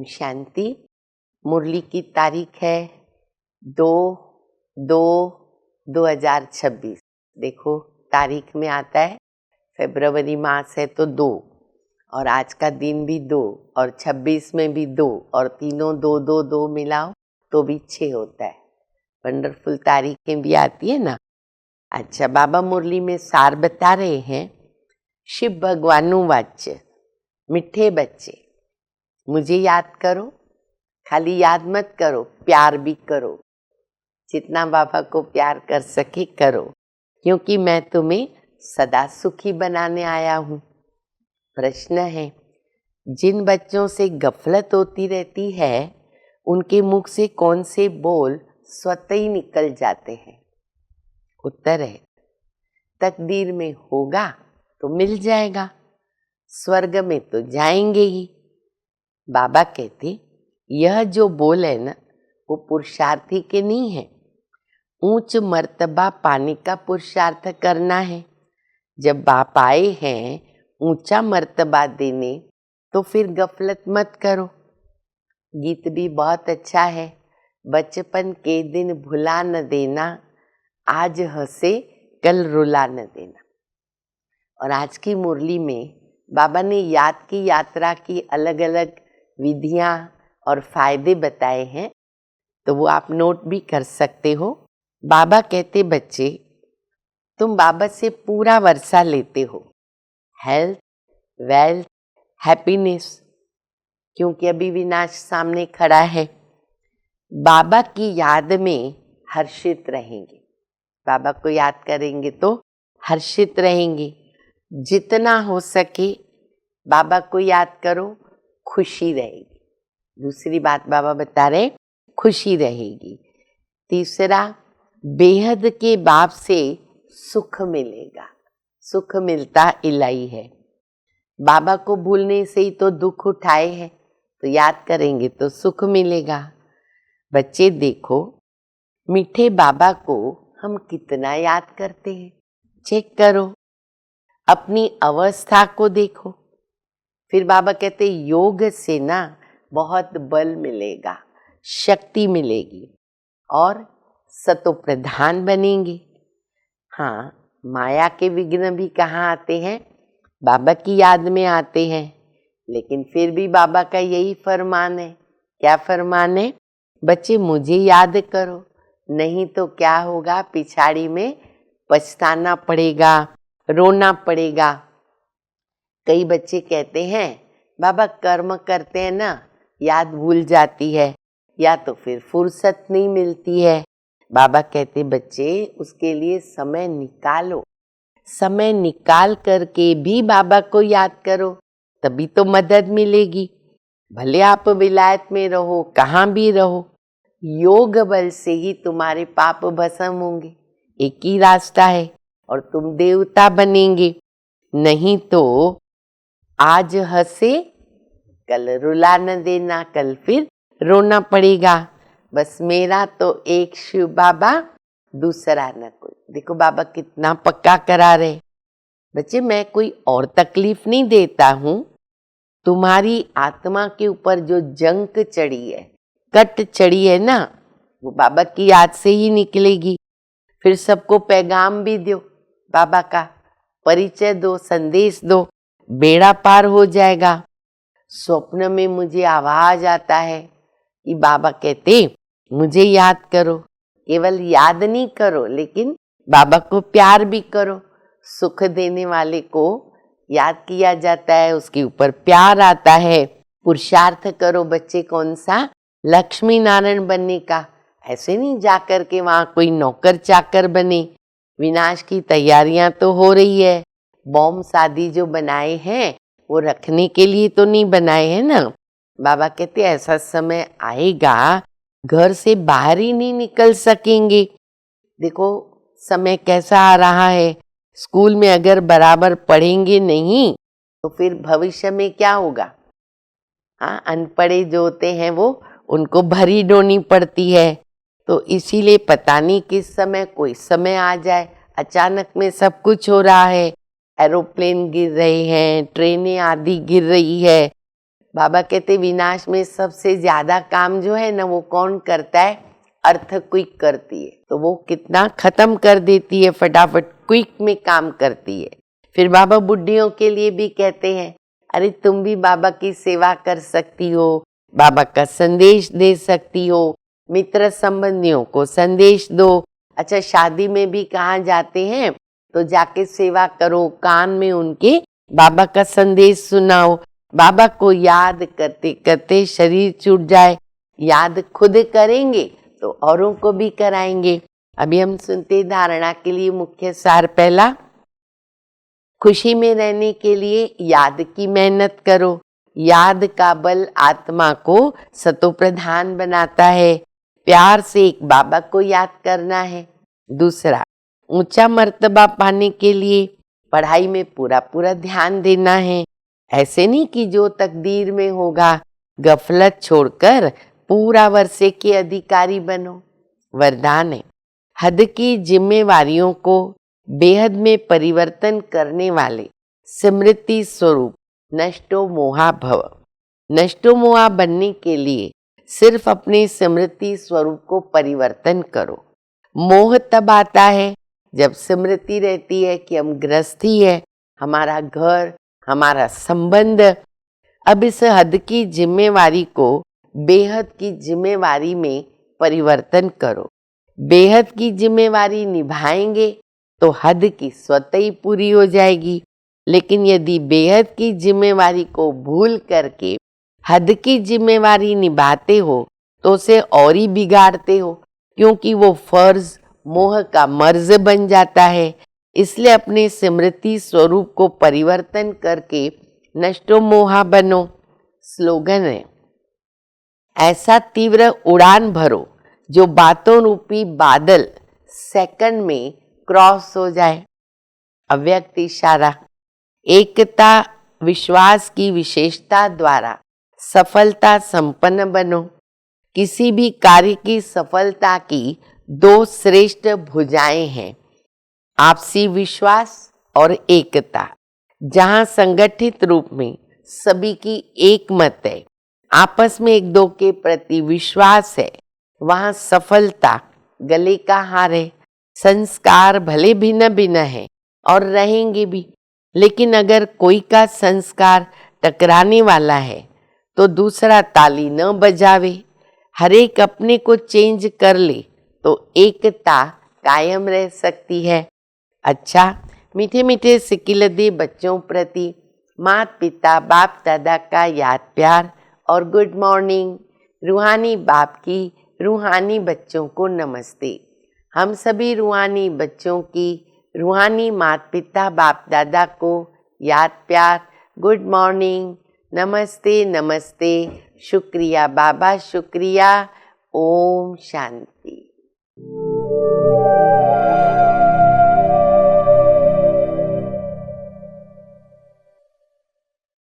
शांति। मुरली की तारीख है 2/2/2026। देखो तारीख में आता है फरवरी मास है तो 2 और आज का दिन भी 2 और 26 में भी 2 और तीनों 2 मिलाओ तो भी 6 होता है। वंडरफुल तारीखें भी आती है ना। अच्छा, बाबा मुरली में सार बता रहे हैं। शिव भगवानु वाच्य, मिठे बच्चे मुझे याद करो, खाली याद मत करो, प्यार भी करो। जितना बाबा को प्यार कर सके करो, क्योंकि मैं तुम्हें सदा सुखी बनाने आया हूँ। प्रश्न है, जिन बच्चों से गफलत होती रहती है उनके मुख से कौन से बोल स्वतः ही निकल जाते हैं? उत्तर है, तकदीर में होगा तो मिल जाएगा, स्वर्ग में तो जाएंगे ही। बाबा कहते यह जो बोल है ना वो पुरुषार्थी के नहीं है। ऊंच मर्तबा पाने का पुरुषार्थ करना है। जब बाप आए हैं ऊंचा मर्तबा देने तो फिर गफलत मत करो। गीत भी बहुत अच्छा है, बचपन के दिन भुला न देना, आज हंसे कल रुला न देना। और आज की मुरली में बाबा ने याद की यात्रा की अलग अलग विधियां और फायदे बताए हैं, तो वो आप नोट भी कर सकते हो। बाबा कहते बच्चे तुम बाबा से पूरा वर्षा लेते हो, हेल्थ, वेल्थ, हैप्पीनेस, क्योंकि अभी विनाश सामने खड़ा है। बाबा की याद में हर्षित रहेंगे। बाबा को याद करेंगे तो हर्षित रहेंगे। जितना हो सके बाबा को याद करो, खुशी रहेगी। दूसरी बात बाबा बता रहे, खुशी रहेगी। तीसरा, बेहद के बाप से सुख मिलेगा। सुख मिलता इलाई है। बाबा को भूलने से ही तो दुख उठाए हैं, तो याद करेंगे तो सुख मिलेगा। बच्चे देखो, मीठे बाबा को हम कितना याद करते हैं, चेक करो। अपनी अवस्था को देखो। फिर बाबा कहते योग से ना बहुत बल मिलेगा, शक्ति मिलेगी और सतो प्रधान बनेंगे। हाँ, माया के विघ्न भी कहाँ आते हैं? बाबा की याद में आते हैं। लेकिन फिर भी बाबा का यही फरमान है। क्या फरमान है? बच्चे मुझे याद करो, नहीं तो क्या होगा, पिछाड़ी में पछताना पड़ेगा, रोना पड़ेगा। कई बच्चे कहते हैं बाबा कर्म करते हैं ना, याद भूल जाती है या तो फिर फुर्सत नहीं मिलती है। बाबा कहते बच्चे उसके लिए समय निकालो, समय निकाल करके भी बाबा को याद करो, तभी तो मदद मिलेगी। भले आप विलायत में रहो, कहाँ भी रहो, योग बल से ही तुम्हारे पाप भस्म होंगे। एक ही रास्ता है और तुम देवता बनेंगे। नहीं तो आज हंसे कल रुला न देना, कल फिर रोना पड़ेगा। बस मेरा तो एक शिव बाबा, दूसरा न कोई। देखो बाबा कितना पक्का करा रहे। बच्चे मैं कोई और तकलीफ नहीं देता हूँ, तुम्हारी आत्मा के ऊपर जो जंक चढ़ी है, कट चढ़ी है ना, वो बाबा की याद से ही निकलेगी। फिर सबको पैगाम भी दो, बाबा का परिचय दो, संदेश दो, बेड़ा पार हो जाएगा। स्वप्न में मुझे आवाज आता है कि बाबा कहते मुझे याद करो। केवल याद नहीं करो, लेकिन बाबा को प्यार भी करो। सुख देने वाले को याद किया जाता है, उसके ऊपर प्यार आता है। पुरुषार्थ करो बच्चे, कौन सा? लक्ष्मी नारायण बनने का। ऐसे नहीं जाकर के वहां कोई नौकर चाकर बने। विनाश की तैयारियां तो हो रही है। बॉम्ब शादी जो बनाए हैं वो रखने के लिए तो नहीं बनाए हैं ना। बाबा कहते ऐसा समय आएगा घर से बाहर ही नहीं निकल सकेंगे। देखो समय कैसा आ रहा है। स्कूल में अगर बराबर पढ़ेंगे नहीं तो फिर भविष्य में क्या होगा? हाँ, अनपढ़े जो होते हैं वो उनको भरी ढोनी पड़ती है। तो इसीलिए पता नहीं किस समय कोई समय आ जाए, अचानक में सब कुछ हो रहा है। एरोप्लेन गिर रहे हैं, ट्रेनें आदि गिर रही है, बाबा कहते विनाश में सबसे ज्यादा काम जो है ना वो कौन करता है? अर्थक्वेक करती है। तो वो कितना खत्म कर देती है, फटाफट क्विक में काम करती है। फिर बाबा बुढ़ियों के लिए भी कहते हैं, अरे तुम भी बाबा की सेवा कर सकती हो, बाबा का संदेश दे सकती हो, मित्र संबंधियों को संदेश दो। अच्छा, शादी में भी कहाँ जाते हैं तो जाके सेवा करो, कान में उनके बाबा का संदेश सुनाओ। बाबा को याद करते करते शरीर छूट जाए, याद खुद करेंगे तो औरों को भी कराएंगे। अभी हम सुनते धारणा के लिए मुख्य सार पहला, खुशी में रहने के लिए याद की मेहनत करो। याद का बल आत्मा को सतोप्रधान बनाता है। प्यार से एक बाबा को याद करना है। दूसरा, ऊंचा मर्तबा पाने के लिए पढ़ाई में पूरा पूरा ध्यान देना है। ऐसे नहीं कि जो तकदीर में होगा, गफलत छोड़कर पूरा वर्षे के अधिकारी बनो। वरदान है, हद की जिम्मेवारियों को बेहद में परिवर्तन करने वाले स्मृति स्वरूप नष्टो मोहा भव। नष्टो मोहा बनने के लिए सिर्फ अपने स्मृति स्वरूप को परिवर्तन करो। मोह तब आता है जब स्मृति रहती है कि हम गृहस्थी है, हमारा घर, हमारा संबंध। अब इस हद की जिम्मेवारी को बेहद की जिम्मेवारी में परिवर्तन करो। बेहद की जिम्मेवारी निभाएंगे तो हद की स्वतः ही पूरी हो जाएगी। लेकिन यदि बेहद की जिम्मेवारी को भूल करके हद की जिम्मेवारी निभाते हो तो उसे और ही बिगाड़ते हो, क्योंकि वो फर्ज मोह का मर्ज बन जाता है। इसलिए अपने स्मृति स्वरूप को परिवर्तन करके नष्टो मोहा बनो। स्लोगन है, ऐसा तीव्र उड़ान भरो जो बातों रूपी बादल सेकंड में क्रॉस हो जाए। अव्यक्त इशारा, एकता विश्वास की विशेषता द्वारा सफलता संपन्न बनो। किसी भी कार्य की सफलता की दो श्रेष्ठ भुजाएं हैं, आपसी विश्वास और एकता। जहां संगठित रूप में सभी की एक मत है, आपस में एक दो के प्रति विश्वास है, वहां सफलता गले का हार है। संस्कार भले भिन्न भिन्न है और रहेंगे भी, लेकिन अगर कोई का संस्कार टकराने वाला है तो दूसरा ताली न बजावे, हर एक अपने को चेंज कर ले तो एकता कायम रह सकती है। अच्छा, मीठे मीठे सिकिलदे बच्चों प्रति माता पिता बाप दादा का याद प्यार और गुड मॉर्निंग। रूहानी बाप की रूहानी बच्चों को नमस्ते। हम सभी रूहानी बच्चों की रूहानी माता पिता बाप दादा को याद प्यार, गुड मॉर्निंग, नमस्ते नमस्ते, शुक्रिया बाबा शुक्रिया। ओम शांति।